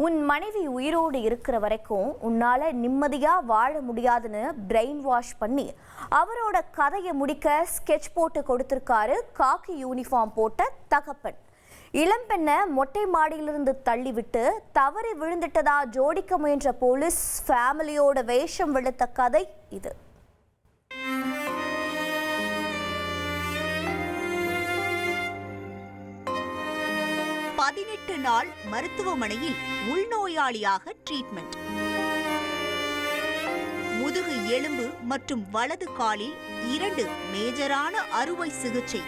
உன் மனைவி உயிரோடு இருக்கிற வரைக்கும் உன்னால நிம்மதியா வாழ முடியாதுன்னு பிரெயின் வாஷ் பண்ணி அவரோட கதையை முடிக்க ஸ்கெட்ச் போட்டு கொடுத்திருக்காரு காக்கி யூனிஃபார்ம் போட்ட தகப்பன். இளம்பெண்ணை மொட்டை மாடியிலிருந்து தள்ளிவிட்டு தவறி விழுந்துட்டதா ஜோடிக்க முயன்ற போலீஸ் ஃபேமிலியோட வேஷம் வெளுத்த கதை இது. 18 நாள் மருத்துவமனையில் உள்நோயாளியாக ட்ரீட்மெண்ட். முதுகு எலும்பு மற்றும் வலது காலில் 2 மேஜரான அறுவை சிகிச்சை.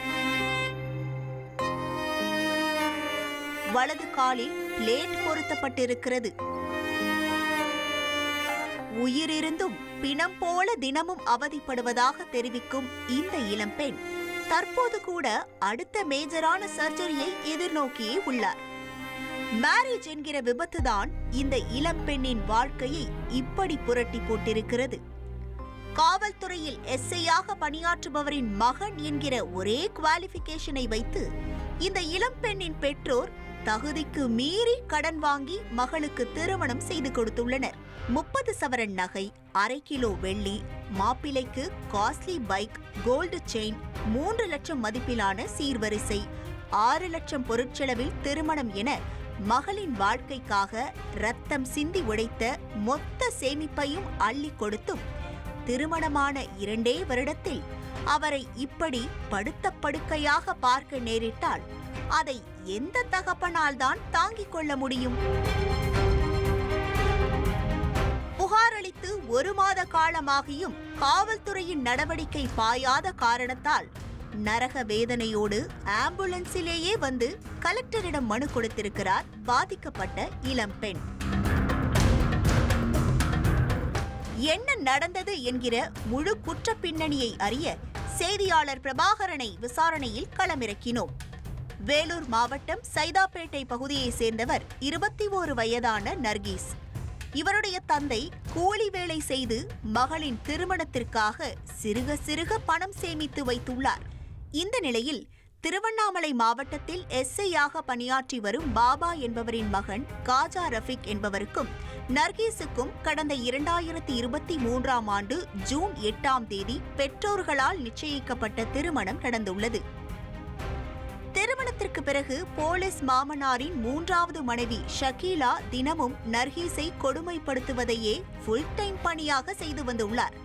வலது காலில் பிளேட் பொருத்தப்பட்டிருக்கிறது. உயிரிருந்தும் பிணம் போல தினமும் அவதிப்படுவதாக தெரிவிக்கும் இந்த இளம்பெண் தற்போது கூட அடுத்த மேஜரான சர்ஜரியை எதிர்நோக்கியே உள்ளார். மேரேஜ் என்கிற விபத்துதான் இந்த இளம்பெண்ணின் வாழ்க்கையை இப்படி புரட்டி போட்டிருக்கிறது. காவல்துறையில் எஸ்ஐயாக பணியாற்றுபவரின் மகன் என்கிற ஒரே குவாலிஃபிகேஷனை வைத்து இந்த இளம்பெண்ணின் பெற்றோர் தகுதிக்கு மீறி கடன் வாங்கி மகளுக்கு திருமணம் செய்து கொடுத்துள்ளனர். 30 சவரன் நகை, 1/2 கிலோ வெள்ளி, மாப்பிள்ளைக்கு காஸ்ட்லி பைக், கோல்டு செயின், 3 லட்சம் மதிப்பிலான சீர்வரிசை, 6 லட்சம் பொருட்செலவில் திருமணம் என மகளின் வாழ்க்கைக்காக ரத்தம் சிந்தி உடைத்த மொத்த சேமிப்பையும் அள்ளி கொடுத்தும் திருமணமான 2 வருடத்தில் அவரை இப்படி படுத்த படுக்கையாக பார்க்க நேரிட்டால் அதை எந்த தகப்பனால் தான் தாங்கிக் கொள்ள முடியும்? புகார் அளித்து 1 மாத காலமாகியும் காவல்துறையின் நடவடிக்கை பாயாத காரணத்தால் நரக வேதனையோடு ஆம்புலன்ஸிலேயே வந்து கலெக்டரிடம் மனு கொடுத்திருக்கிறார் பாதிக்கப்பட்ட இளம்பெண். என்ன நடந்தது என்கிற முழு குற்ற பின்னணியை அறிய செய்தியாளர் பிரபாகரனை விசாரணையில் களமிறக்கினோம். வேலூர் மாவட்டம் சைதாப்பேட்டை பகுதியை சேர்ந்தவர் 21 வயதான நர்கீஸ். இவருடைய தந்தை கூலி வேலை செய்து மகளின் திருமணத்திற்காக சிறுக சிறுக பணம் சேமித்து வைத்துள்ளார். இந்த நிலையில் திருவண்ணாமலை மாவட்டத்தில் எஸ்ஐயாக பணியாற்றி வரும் பாபா என்பவரின் மகன் காஜா ரஃபிக் என்பவருக்கும் நர்கீஸுக்கும் கடந்த 2023ஆம் ஆண்டு ஜூன் 8ஆம் தேதி பெற்றோர்களால் நிச்சயிக்கப்பட்ட திருமணம் நடந்துள்ளது. திருமணத்திற்கு பிறகு போலீஸ் மாமனாரின் 3வது மனைவி ஷகீலா தினமும் நர்கீஸை கொடுமைப்படுத்துவதையே ஃபுல் டைம் பணியாக செய்து வந்துள்ளார்.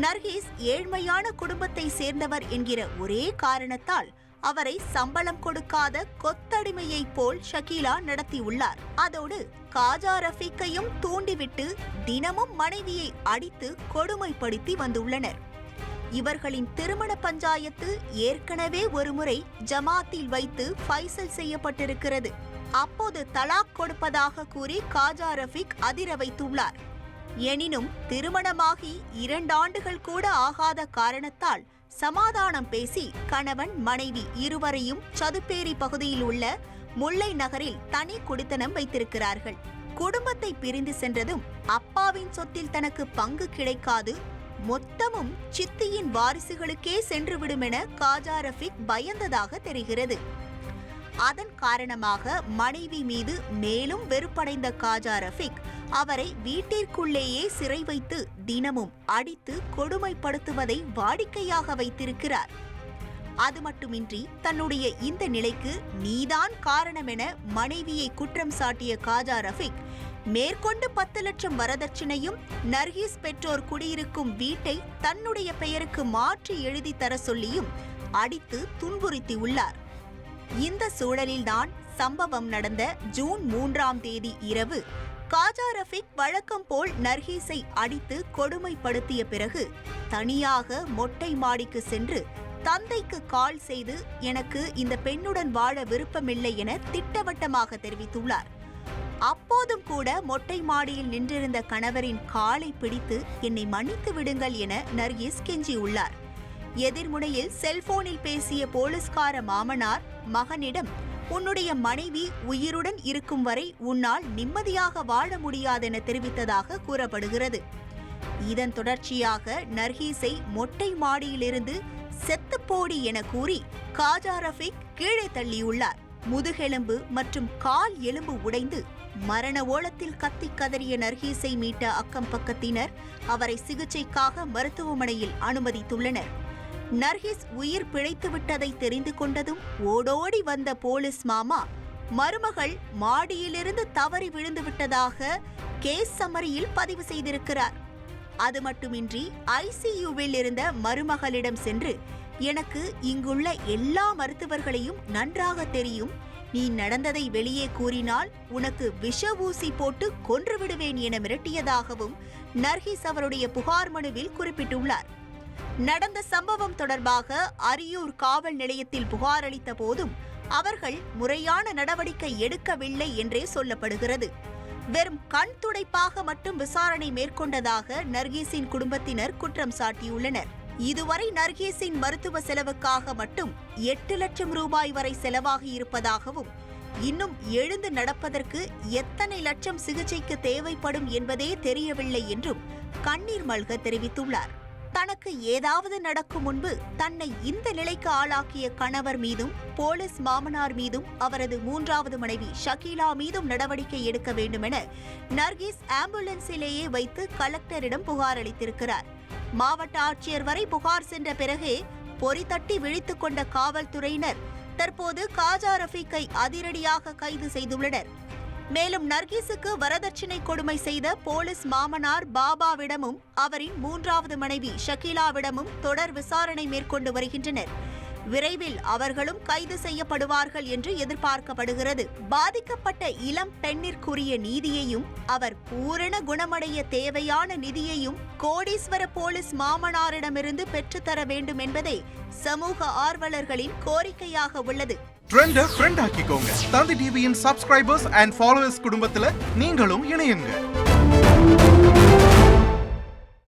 நர்கீஸ் ஏழ்மையான குடும்பத்தை சேர்ந்தவர் என்கிற ஒரே காரணத்தால் அவரை சம்பளம் கொடுக்காத கொத்தடிமையைப் போல் ஷகீலா நடத்தியுள்ளார். அதோடு காஜா ரஃபீக்கையும் தூண்டிவிட்டு தினமும் மனைவியை அடித்து கொடுமைப்படுத்தி வந்துள்ளனர். இவர்களின் திருமண பஞ்சாயத்து ஏற்கனவே ஒருமுறை ஜமாத்தில் வைத்து ஃபைசல் செய்யப்பட்டிருக்கிறது. அப்போது தலாக் கொடுப்பதாக கூறி காஜா ரஃபீக் அதிர வைத்துள்ளார். எனினும் திருமணமாகி 2 ஆண்டுகள் கூட ஆகாத காரணத்தால் சமாதானம் பேசி கணவன் மனைவி இருவரையும் சதுப்பேரி பகுதியில் உள்ள முல்லை நகரில் தனி குடித்தனம் வைத்திருக்கிறார்கள். குடும்பத்தை பிரிந்து சென்றதும் அப்பாவின் சொத்தில் தனக்கு பங்கு கிடைக்காது, மொத்தமும் சித்தியின் வாரிசுகளுக்கே சென்றுவிடும் என காஜா ரஃபீக் பயந்ததாக தெரிகிறது. அதன் காரணமாக மனைவி மீது மேலும் வெறுப்படைந்த காஜா ரஃபீக் அவரை வீட்டிற்குள்ளேயே சிறை வைத்து தினமும் அடித்து கொடுமைப்படுத்துவதை வாடிக்கையாக வைத்திருக்கிறார். அது மட்டுமின்றி தன்னுடைய இந்த நிலைக்கு நீதான் காரணம் என மனைவியை குற்றம் சாட்டிய காஜா ரஃபீக் மேற்கொண்டு 10 லட்சம் வரதட்சணையும் நர்கீஸ் பெற்றோர் குடியிருக்கும் வீட்டை தன்னுடைய பெயருக்கு மாற்றி எழுதி தர சொல்லியும் அடித்து துன்புறுத்தியுள்ளார். இந்த சூழலில்தான் சம்பவம் நடந்த ஜூன் 3ஆம் தேதி இரவு காஜா ரஃபீக் வழக்கம் போல் நர்கீஸை அடித்து கொடுமைப்படுத்திய பிறகு தனியாக மொட்டை மாடிக்கு சென்று தந்தைக்கு கால் செய்து எனக்கு இந்த பெண்ணுடன் வாழ விருப்பமில்லை என திட்டவட்டமாக தெரிவித்துள்ளார். அப்போதும் கூட மொட்டை மாடியில் நின்றிருந்த கணவரின் காலை பிடித்து என்னை மன்னித்து விடுங்கள் என நர்கீஸ் கெஞ்சியுள்ளார். எதிர்முனையில் செல்போனில் பேசிய போலீஸ்கார மாமனார் மகனிடம் உன்னுடைய மனைவி உயிருடன் இருக்கும் வரை உன்னால் நிம்மதியாக வாழ முடியாதென தெரிவித்ததாக கூறப்படுகிறது. இதன் தொடர்ச்சியாக நர்கீஸை மொட்டை மாடியிலிருந்து செத்துப்போடி என கூறி காஜா ரஃபீக் கீழே தள்ளியுள்ளார். முதுகெலும்பு மற்றும் கால் எலும்பு உடைந்து மரண ஓலத்தில் கத்தி கதறிய நர்கீஸை மீட்ட அக்கம் பக்கத்தினர் அவரை சிகிச்சைக்காக மருத்துவமனையில் அனுமதித்துள்ளனர். நர்கீஸ் உயிர் பிழைத்து விட்டதை தெரிந்து கொண்டதும் ஓடோடி வந்த போலீஸ் மாமா மருமகள் மாடியிலிருந்து தவறி விழுந்து விட்டதாக கேஸ் சம்மரியில் பதிவு செய்திருக்கிறார். அது மட்டுமின்றி ஐசியூவில் இருந்த மருமகளிடம் சென்று, எனக்கு இங்குள்ள எல்லா மருத்துவர்களையும் நன்றாக தெரியும், நீ நடந்ததை வெளியே கூறினால் உனக்கு விஷ ஊசி போட்டு கொன்று விடுவேன் என மிரட்டியதாகவும் நர்கீஸ் அவருடைய புகார் மனுவில் குறிப்பிட்டுள்ளார். நடந்த சம்பவம் தொடர்பாக அரியூர் காவல் நிலையத்தில் புகார் அளித்த போதும் அவர்கள் முறையான நடவடிக்கை எடுக்கவில்லை என்றே சொல்லப்படுகிறது. வெறும் கண் துடைப்பாக மட்டும் விசாரணை மேற்கொண்டதாக நர்கீஸின் குடும்பத்தினர் குற்றம் சாட்டியுள்ளனர். இதுவரை நர்கீஸின் மருத்துவ செலவுக்காக மட்டும் 8 லட்சம் ரூபாய் வரை செலவாகி இருப்பதாகவும், இன்னும் எழுந்து நடப்பதற்கு எத்தனை லட்சம் சிகிச்சைக்கு தேவைப்படும் என்பதே தெரியவில்லை என்றும் கண்ணீர் மல்க தெரிவித்துள்ளார். தனக்கு ஏதாவது நடக்கும் முன்பு தன்னை இந்த நிலைக்கு ஆளாக்கிய கணவர் மீதும் போலீஸ் மாமனார் மீதும் அவரது 3வது மனைவி ஷகீலா மீதும் நடவடிக்கை எடுக்க வேண்டுமென நர்கீஸ் ஆம்புலன்ஸிலேயே வைத்து கலெக்டரிடம் புகார் அளித்திருக்கிறார். மாவட்ட ஆட்சியர் வரை புகார் சென்ற பிறகே பொறி தட்டி விழித்துக் கொண்ட காவல்துறையினர் தற்போது காஜா ரஃபீக்கை அதிரடியாக கைது செய்துள்ளனர். மேலும் நர்கீஸுக்கு வரதட்சணை கொடுமை செய்த போலீஸ் மாமனார் பாபாவிடமும் அவரின் 3வது மனைவி ஷகீலாவிடமும் தொடர் விசாரணை மேற்கொண்டு வருகின்றனர். விரைவில் அவர்களும் கைது செய்யப்படுவார்கள் என்று எதிர்பார்க்கப்படுகிறது. பாதிக்கப்பட்ட இளம் பெண்ணிற்குரிய நீதியையும் அவர் பூரண குணமடைய தேவையான நிதியையும் கோடீஸ்வர போலீஸ் மாமனாரிடமிருந்து பெற்றுத்தர வேண்டும் என்பதே சமூக ஆர்வலர்களின் கோரிக்கையாக உள்ளது. ட்ரெண்ட ஃப்ரெண்ட் ஆக்கிக்கோங்க. தந்தி டிவியின் சப்ஸ்கிரைபர்ஸ் அண்ட் ஃபாலோவர்ஸ் குடும்பத்துல நீங்களும் இணையுங்க.